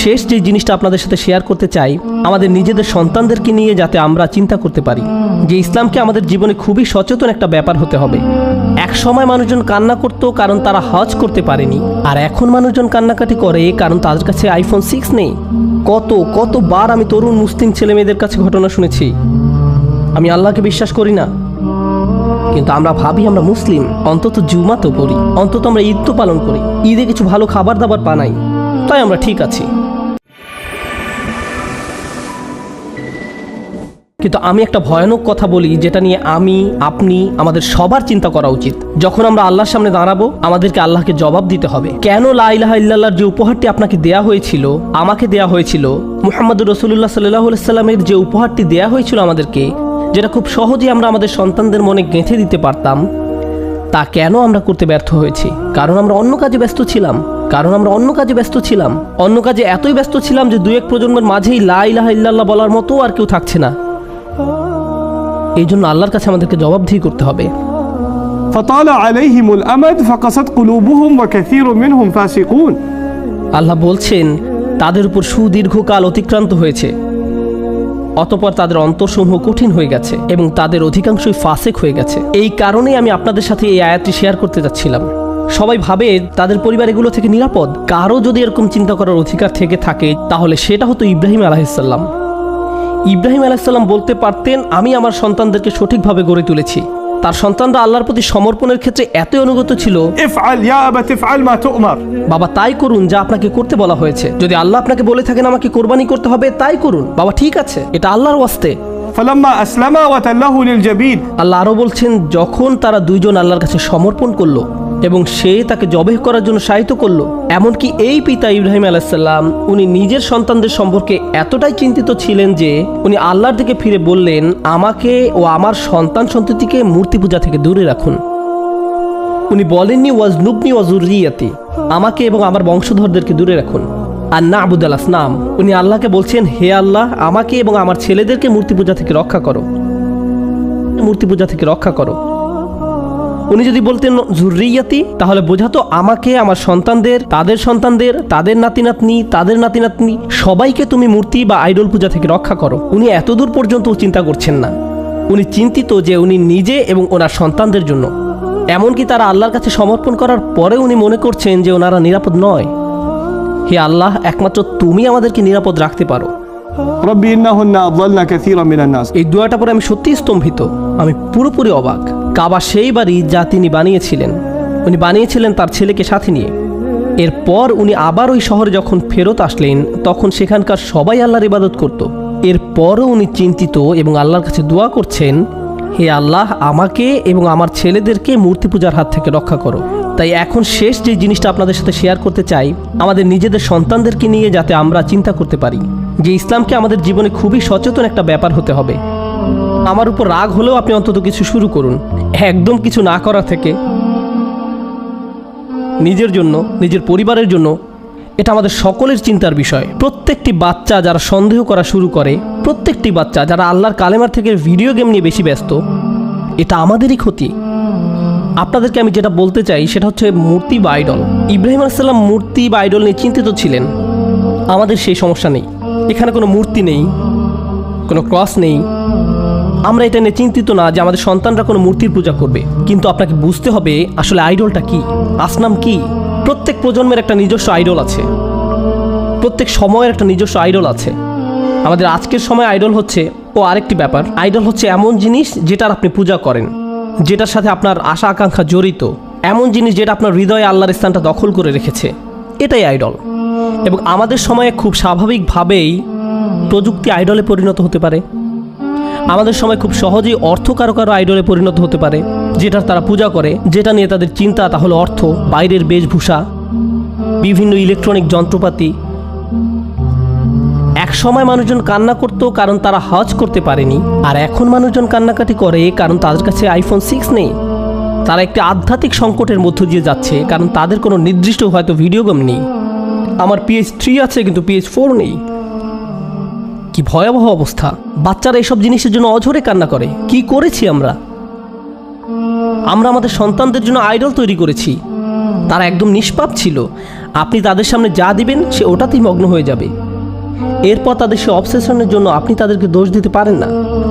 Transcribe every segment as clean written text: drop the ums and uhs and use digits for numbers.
শেষ যে জিনিসটা আপনাদের সাথে শেয়ার করতে চাই, আমাদের নিজেদের সন্তানদেরকে নিয়ে যাতে আমরা চিন্তা করতে পারি যে ইসলামকে আমাদের জীবনে খুবই সচেতন একটা ব্যাপার হতে হবে। এক সময় মানুষজন কান্না করতো কারণ তারা হজ করতে পারেনি, আর এখন মানুষজন কান্নাকাটি করে কারণ তাদের কাছে আইফোন 6 নেই। কতবার আমি তরুণ মুসলিম ছেলে মেয়েদের কাছে ঘটনা শুনেছি, আমি আল্লাহকে বিশ্বাস করি না, কিন্তু আমরা ভাবি আমরা মুসলিম, অন্তত জুমা তো পড়ি, অন্তত আমরা ঈদ তো পালন করি, ঈদে কিছু ভালো খাবার দাবার বানাই, তাই আমরা ঠিক আছি। কিন্তু আমি একটা ভয়ানক কথা বলি যেটা নিয়ে আমি, আপনি, আমাদের সবার চিন্তা করা উচিত। যখন আমরা আল্লাহর সামনে দাঁড়াবো, আমাদেরকে আল্লাহকে জবাব দিতে হবে, কেন লা ইলাহা ইল্লাল্লাহর যে উপহারটি আপনাকে দেয়া হয়েছিল, আমাকে দেয়া হয়েছিল, মুহাম্মদুর রাসূলুল্লাহ সাল্লাল্লাহু আলাইহি সাল্লামের যে উপহারটি দেয়া হয়েছিল আমাদেরকে, যেটা খুব সহজেই আমরা আমাদের সন্তানদের মনে গেঁথে দিতে পারতাম, তা কেন আমরা করতে ব্যর্থ হয়েছি? কারণ আমরা অন্য কাজে ব্যস্ত ছিলাম। অন্য কাজে এতই ব্যস্ত ছিলাম যে 2-1 প্রজন্মের মাঝেই লা ইলাহা ইল্লাল্লাহ বলার মতো আর কেউ থাকছে না। এই জন্য আল্লাহর কাছে আমাদেরকে জবাবদিহি করতে হবে। فطال عليهم الأمد فقست قلوبهم وكثير منهم فاسقون। আল্লাহ বলছেন তাদের উপর সুদীর্ঘকাল অতিক্রান্ত হয়েছে, অতঃপর তাদের অন্তরসমূহ কঠিন হয়ে গেছে এবং তাদের অধিকাংশই ফাসেক হয়ে গেছে। এই কারণেই আমি আপনাদের সাথে এই আয়াতটি শেয়ার করতে যাচ্ছিলাম। সবাই ভাবে তাদের পরিবার এগুলো থেকে নিরাপদ। কারো যদি এরকম চিন্তা করার অধিকার থেকে থাকে তাহলে সেটা হতো ইব্রাহিম আলাইহিসসালাম। ইব্রাহিম আলাইহিসসালাম বলতে পারতেন আমি আমার সন্তানদেরকে সঠিকভাবে গড়ে তুলেছি। তার সন্তানরা আল্লাহর প্রতি সমর্পণের ক্ষেত্রে এতই অনুগত ছিল, ইফআল ইয়া আবাত ইফআল মা তু'মার, বাবা তাই করুন যা আপনাকে করতে বলা হয়েছে। যদি আল্লাহ আপনাকে বলে থাকেন আমাকে কোরবানি করতে হবে, তাই করুন বাবা, ঠিক আছে, এটা আল্লাহর ওয়াস্তে। ফালাম্মা আসলামা ওয়া তাল্লাহু লিল জাবিন। আল্লাহ আরো বলছেন যখন তারা দুইজন আল্লাহর কাছে সমর্পণ করলো এবং সে তাকে জবেহ করার জন্য সাহিত্য করলো, এমনকি এই পিতা ইব্রাহিম আলাইহিসসালাম উনি নিজের সন্তানদের সম্পর্কে এতটাই চিন্তিত ছিলেন যে উনি আল্লাহর দিকে ফিরে বললেন আমাকে ও আমার সন্তান সন্ততিকে মূর্তি পূজা থেকে দূরে রাখুন। উনি বলেননি ওয়াজনুবনি ওয়াজুররিয়াতি, আমাকে এবং আমার বংশধরদেরকে দূরে রাখুন। আর না'বুদাল আসনাম, উনি আল্লাহকে বলছেন হে আল্লাহ আমাকে এবং আমার ছেলেদেরকে মূর্তি পূজা থেকে রক্ষা করো। উনি যদি বলতেন জুররিয়াতি তাহলে বোঝাতো আমাকে, আমার সন্তানদের, তাদের সন্তানদের, তাদের নাতি নাতনি সবাইকে তুমি মূর্তি বা আইডল পূজা থেকে রক্ষা করো। উনি এতদূর পর্যন্ত চিন্তা করছেন না। উনি চিন্তিত যে উনি নিজে এবং ওনার সন্তানদের জন্য। এমনকি তারা আল্লাহর কাছে সমর্পণ করার পরে উনি মনে করছেন যে ওনারা নিরাপদ নয়। হে আল্লাহ, একমাত্র তুমি আমাদেরকে নিরাপদ রাখতে পারো। রব্বি ইন্নাহুন্না আযাল্না কাসীরাম মিনান নাস। এই দোয়াটা পরে আমি সত্যিই স্তম্ভিত, আমি পুরোপুরি অবাক। কাবা সেই বাড়ি যা তিনি বানিয়েছিলেন, উনি বানিয়েছিলেন তার ছেলেকে সাথে নিয়ে। এরপর উনি আবার ওই শহরে যখন ফেরত আসলেন তখন সেখানকার সবাই আল্লাহর ইবাদত করত। এরপরও উনি চিন্তিত এবং আল্লাহর কাছে দোয়া করছেন হে আল্লাহ আমাকে এবং আমার ছেলেদেরকে মূর্তি পূজার হাত থেকে রক্ষা করো। তাই এখন শেষ যে জিনিসটা আপনাদের সাথে শেয়ার করতে চাই, আমাদের নিজেদের সন্তানদেরকে নিয়ে যাতে আমরা চিন্তা করতে পারি যে ইসলামকে আমাদের জীবনে খুবই সচেতন একটা ব্যাপার হতে হবে। আমার উপর রাগ হলেও আপনি অন্তত কিছু শুরু করুন, একদম কিছু না করা থেকে। নিজের জন্য, নিজের পরিবারের জন্য এটা আমাদের সকলের চিন্তার বিষয়। প্রত্যেকটি বাচ্চা যারা সন্দেহ করা শুরু করে, প্রত্যেকটি বাচ্চা যারা আল্লাহর কালেমার থেকে ভিডিও গেম নিয়ে বেশি ব্যস্ত, এটা আমাদেরই ক্ষতি। আপনাদেরকে আমি যেটা বলতে চাই সেটা হচ্ছে মূর্তি বা আইডল। ইব্রাহিম আলাইহিস সালাম মূর্তি বা আইডল নিয়ে চিন্তিত ছিলেন। আমাদের সেই সমস্যা নেই, এখানে কোনো মূর্তি নেই, কোনো ক্রস নেই। আমরা এটা নিয়ে চিন্তিত না যে আমাদের সন্তানরা কোনো মূর্তির পূজা করবে। কিন্তু আপনাকে বুঝতে হবে আসলে আইডলটা কি, আসনাম কি। প্রত্যেক প্রজন্মের একটা নিজস্ব আইডল আছে, প্রত্যেক সময়ের একটা নিজস্ব আইডল আছে। আমাদের আজকের সময় আইডল হচ্ছে আরেকটি ব্যাপার। আইডল হচ্ছে এমন জিনিস যেটার আপনি পূজা করেন, যেটার সাথে আপনার আশা আকাঙ্ক্ষা জড়িত, এমন জিনিস যেটা আপনার হৃদয়ে আল্লাহর স্থানটা দখল করে রেখেছে, এটাই আইডল। এবং আমাদের সময়ে খুব স্বাভাবিকভাবেই প্রযুক্তি আইডলে পরিণত হতে পারে। আমাদের সময় খুব সহজেই অর্থ কারো আইডলে পরিণত হতে পারে, যেটার তারা পূজা করে, যেটা নিয়ে তাদের চিন্তা তা হলো অর্থ, বাইরের বেশভূষা, বিভিন্ন ইলেকট্রনিক যন্ত্রপাতি। এক সময় মানুষজন কান্না করতো কারণ তারা হজ করতে পারেনি, আর এখন মানুষজন কান্নাকাটি করে কারণ তাদের কাছে আইফোন 6 নেই। তারা একটি আধ্যাত্মিক সংকটের মধ্য দিয়ে যাচ্ছে কারণ তাদের কোনো নির্দিষ্ট হয়তো ভিডিও গেম নেই। আমার PS3 আছে কিন্তু PS4 নেই। কি ভয়াবহ অবস্থা! বাচ্চারা এইসব জিনিসের জন্য অঝরে কান্না করে। কি করেছি আমরা আমাদের সন্তানদের জন্য আইডল তৈরি করেছি। তারা একদম নিষ্পাপ ছিল, আপনি তাদের সামনে যা দিবেন সে ওটাতেই মগ্ন হয়ে যাবে। এরপর তাদের সে অবসেশনের জন্য আপনি তাদেরকে দোষ দিতে পারেন না।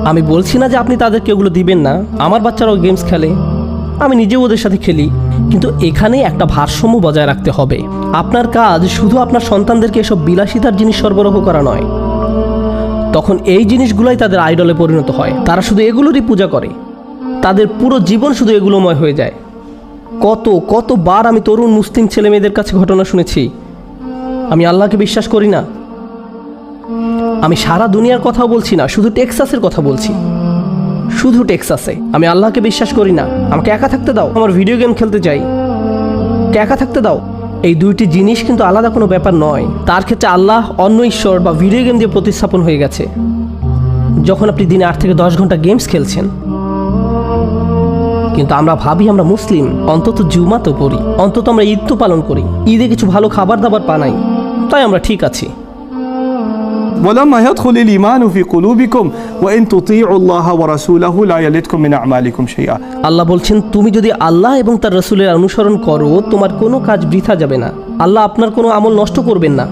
আমি বলছি না যে আপনি তাদেরকে ওগুলো দিবেন না, আমার বাচ্চারাও গেমস খেলে, আমি নিজেও ওদের সাথে খেলি, কিন্তু এখানে একটা ভারসাম্য বজায় রাখতে হবে। আপনার কাজ শুধু আপনার সন্তানদেরকে এসব বিলাসিতার জিনিস সরবরাহ করা নয়। তখন এই জিনিসগুলোই তাদের আইডলে পরিণত হয়, তারা শুধু এগুলোরই পূজা করে, তাদের পুরো জীবন শুধু এগুলোময় হয়ে যায়। কতবার আমি তরুণ মুসলিম ছেলে মেয়েদের কাছে ঘটনা শুনেছি, আমি আল্লাহকে বিশ্বাস করি না। আমি সারা দুনিয়ার কথা বলছি না, শুধু টেক্সাসের কথা বলছি, শুধু টেক্সাসে। আমি আল্লাহকে বিশ্বাস করি না, আমাকে একা থাকতে দাও, আমার ভিডিও গেম খেলতে চাই, একা থাকতে দাও। এই দুইটি জিনিস কিন্তু আলাদা কোনো ব্যাপার নয়। তার ক্ষেত্রে আল্লাহ অন্য ঈশ্বর বা ভিডিও গেম দিয়ে প্রতিস্থাপন হয়ে গেছে। যখন আপনি দিনে 8 থেকে 10 ঘন্টা গেমস খেলছেন, কিন্তু আমরা ভাবি আমরা মুসলিম, অন্তত জুমা তো পড়ি, অন্তত আমরা ঈদ তো পালন করি, ঈদে কিছু ভালো খাবার দাবার পানাই, তাই আমরা ঠিক আছি। ولما يدخل الإيمان في قلوبكم وإن تطيعوا الله ورسوله لا يلدكم من أعمالكم شيئا। আল্লাহ বলছেন, তুমি যদি আল্লাহ এবং তার রাসূলের অনুসরণ করো, তোমার কোনো কাজ বৃথা যাবে না, আল্লাহ আপনার কোনো আমল নষ্ট করবেন না।